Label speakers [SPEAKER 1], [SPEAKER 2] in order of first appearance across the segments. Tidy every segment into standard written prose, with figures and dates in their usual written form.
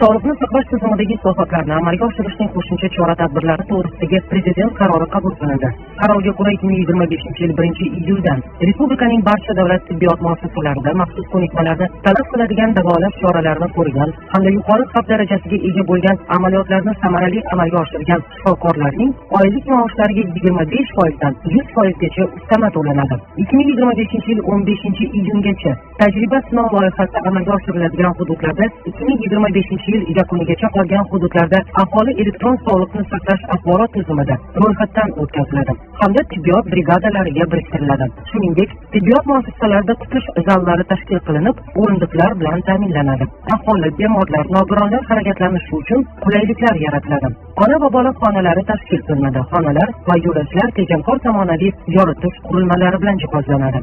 [SPEAKER 1] Sog'liqni saqlash tizimidagi islohotlarni amalga oshirishning qo'shimcha chora-tadbirlari to'g'risidagi Prezident qarori qabul qilindi. Qarorga ko'ra 2025-yil 1-iyuldan respublikaning barcha davlat tibbiyot muassasalarida maxsus ko'nikmalarni talab qiladigan davolash choralarini ko'rgan hamda yuqori xavf darajasiga ega bo'lgan amaliyotlarni samarali amalga oshirgan shifokorlarning oylik maoshlariga 25% dan 100% gacha ustama to'lanadi. 2025-yil 15-iyungacha tajriba sinov loyihasi amalga oshiriladigan hududlarda 2025-yil yakunigacha qolgan hududlarda aholi elektron sog'liqni saqlash axborot tizimida ro'yxatdan o'tkaziladi hamda tibbiyot brigadalariga biriktiriladi. Shuningdek, tibbiyot muassasalarida kutish zallari tashkil qilinib, o'rindiqlar bilan ta'minlanadi. Aholi, bemorlar, nogironlar harakatlanishi uchun qulayliklar yaratiladi. Ona va bola xonalari tashkil qilinadi. Xonalar va yo'laklar tejamkor zamonaviy yoritish qurilmalari bilan jihozlanadi.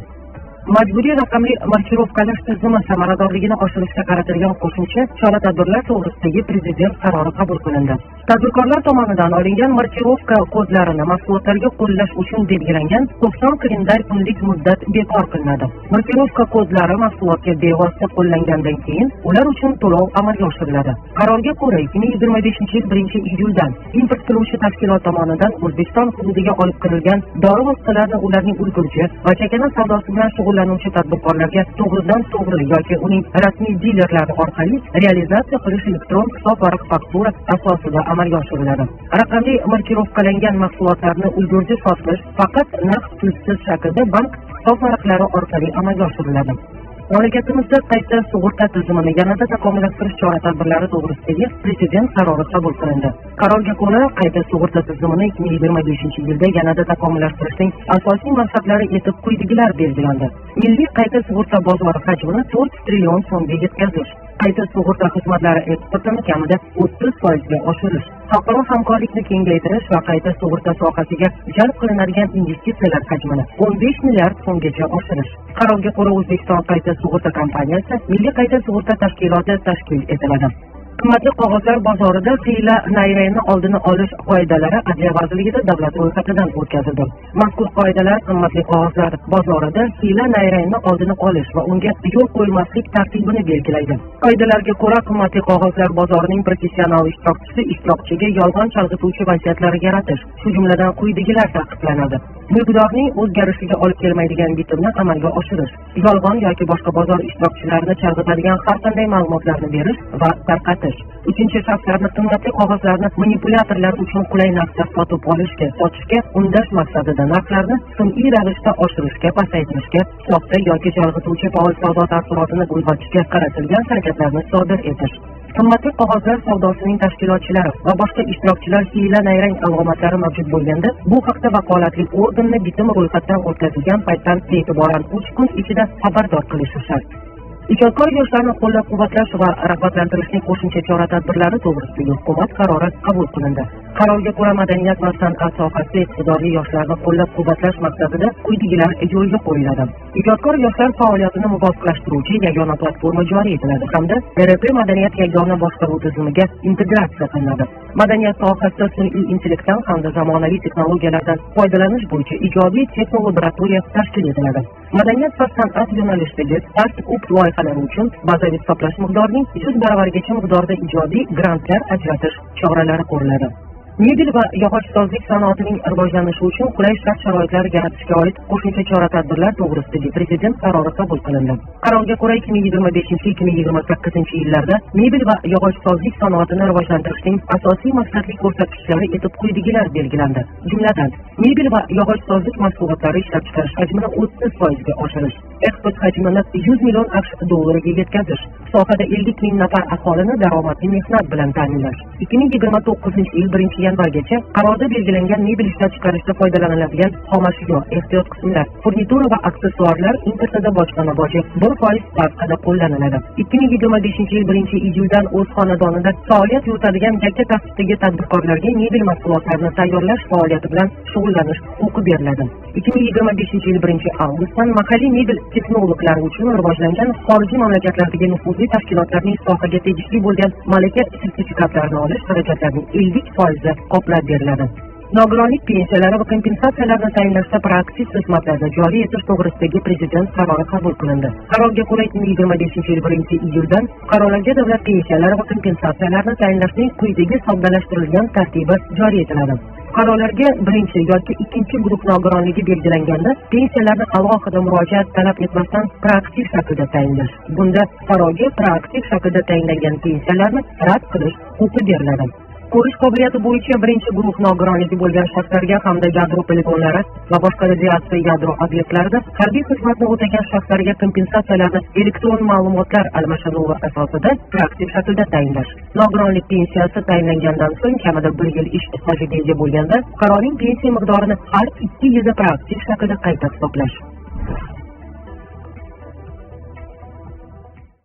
[SPEAKER 1] Majburiy raqamli markirovkalash tizimi samaradorligini oshirishga qaratilgan qo'shimcha chora-tadbirlar to'g'risidagi Prezident qarori qabul qilindi. Tadbirkorlar tomonidan olingan markirovka kodlarini mahsulotlarga qo'llash uchun belgilangan 90 kalendar kunlik muddat bekor qilinadi. Markirovka kodlari mahsulotga bevosita qo'llangandan keyin ular uchun to'lov amalga oshiriladi. Qarorga ko'ra 2025-yil 1-iyuldan import qiluvchi tashkilot tomonidan O'zbekiston hududiga olib kirilgan dori vositalarini ularning ulgurji va chakana savdosi bilan shug'ullanuvchi tadbirkorlarga to'g'ridan-to'g'ri yoki uning rasmiy dilerlari orqali realizatsiya qilish elektron hisob varaq faktura asosida amalga oshiriladi. Raqamli markirovkalangan mahsulotlarni ulgurji sotish faqat naqd pulsiz shaklda bank hisob varaqlari orqali amalga oshiriladi. Mamlakatimizda qayta sug'urta tizimini yanada takomillashtirish chora-tadbirlari to'g'risidagi Prezident qarori qabul qilindi. Qarorga ko'ra, qayta sug'urta tizimini 2025-yilda yanada takomillashtirishning asosiy maqsadlari etib quyidagilar belgilandi. Milliy qayta sug'urta bozori hajmini 4 trillion so'mga yetkazish, qayta sug'urta xizmatlari eksportini kamida 30% ga oshirish, xalqaro hamkorlikni kengaytirish va qayta sug'urta sohasiga jalb qilinadigan investitsiyalar hajmini 15 milliard so'mgacha oshirish. Qarorga ko'ra, O'zbekiston qayta sug'urta kompaniyasi milliy qayta sug'urta tashkiloti tashkil etiladi. Qimmatli qog'ozlar bozorida hiyla-nayrangni oldini olish qoidalari Adliya vazirligida davlat ro'yxatidan o'tkazildi. Mazkur qoidalar qimmatli qog'ozlar bozorida hiyla-nayrangni oldini olish va unga yo'l qo'ymaslik tartibini belgilaydi. Qoidalarga ko'ra, qimmatli qog'ozlar bozorining professional ishtirokchiga yolg'on chalg'ituvchi vaziyatlar yaratish, shu jumladan quyidagilar taqiqlanadi. Mulkdorning o'zgarishiga olib kelmaydigan bitimni amalga oshirish, yolg'on yoki boshqa bozor ishtirokchilarini chalg'itadigan har qanday ma'lumotlarni berish va tarqatish. Uchinchi shaxslarni qimmatli qog'ozlarni manipulyatorlar uchun qulay narxda sotib olishga, sotishga undash maqsadida narxlarni sun'iy ravishda oshirishga, pasaytirishga, soxta yoki chalg'ituvchi faol savdo taassurotini uyg'otishga qaratilgan harakatlarni sodir etish. Qimmatli qog'ozlar savdosining tashkilotchilari va boshqa ishtirokchilar hiyla-nayrang alomatlari mavjud bo'lganda, bu haqda vakolatli organni bitim ro'yxatdan o'tkazilgan paytdan e'tiboran 3 kun ichida xabardor qilishi shart. Ijodkor yoshlarni qo'llab-quvvatlash va rag'batlantirishning qo'shimcha chora-tadbirlari to'g'risidagi hukumat qarori qabul qilindi. Qarorga ko'ra, madaniyat va san'at sohasida iqtidorli yoshlarni qo'llab-quvvatlash maqsadida quyidagilar yo'lga qo'yiladi. Ijodkor yoshlar faoliyatini muvofiqlashtiruvchi yagona platforma joriy etiladi hamda RP madaniyat yagona boshqaruv tizimiga integratsiya qilinadi. Madaniyat sohasida sun'iy intellektdan hamda zamonaviy texnologiyalardan foydalanish bo'yicha ijodiy texnolaboratoriya tashkil etiladi. Madaniyat va san'at yo'nalishidagi start-up loyihalari uchun bazaviy hisoblash miqdorining 100 baravargacha miqdorda ijodiy grantlar ajratish choralari ko'riladi. Mebel va yog'ochsozlik sanoatining rivojlanishi uchun qulay shart-sharoitlar yaratishga oid qo'shimcha chora-tadbirlar to'g'risidagi Prezident qarori qabul qilindi. Qarorga ko'ra 2025-2028 yillarda mebel va yog'ochsozlik sanoatini rivojlantirishning asosiy maqsadli ko'rsatkichlari etib quyidagilar belgilandi. Jumladan, mebel va yog'ochsozlik mahsulotlari ishlab chiqarish hajmini 30% ga oshirish, eksport hajmini 100 million AQSh dollariga yetkazish, sohada 50 ming nafar aholini daromadli mehnat bilan ta'minlash. 2029-yil 1-yanvargacha qarorda belgilangan mebel ishlab chiqarishda foydalaniladigan xomashyo, ehtiyot qismlar, furnitura va aksessuarlar importida bojxona boji 1% stavkada qo'llaniladi. 2025-yil 1-iyuldan o'z xonadonida faoliyat yuritadigan yakka tartibdagi tadbirkorlarga mebel mahsulotlarini tayyorlash faoliyati bilan shug'ullanish huquqi beriladi. 2025-yil 1-avgustdan mahalliy mebel texnologlari uchun rivojlangan xorijiy mamlakatlardagi nufuzli tashkilotlarning sohaga tegishli bo'lgan malaka sertifikatlarini olish harakatlarining 50% qoplab beriladi. Nogironlik pensiyalari va kompensatsiyalarni tayinlashda proaktiv xizmatlarni joriy etish to'g'risidagi Prezident qarori qabul qilindi. Qarorga ko'ra 2025 yil 1-iyuldan fuqarolarga davlat pensiyalari va kompensatsiyalarni tayinlashning quyidagi soddalashtirilgan tartibi joriy etiladi. Fuqarolarga birinchi yoki ikkinchi guruh nogironligi belgilanganda pensiyalarni alohida murojaat talab etmasdan proaktiv shaklda tayinlash. Bunda fuqaroga proaktiv shaklda tayinlangan pensiyalarni rad qilish huquqi beriladi. Ko'rish qobiliyati bo'yicha birinchi guruh nogironligi bo'lgan shaxslarga hamda yadro poligonlari va boshqa radiatsiya yadro obyektlarida harbiy xizmatni o'tagan shaxslarga kompensatsiyalarni elektron ma'lumotlar almashinuvi asosida proaktiv shaklda tayinlash. Nogironlik pensiyasi tayinlangandan so'ng kamida 1 yil ish stajiga ega bo'lganda fuqaroning pensiya miqdorini har 2 yilda proaktiv shaklda qayta hisoblash.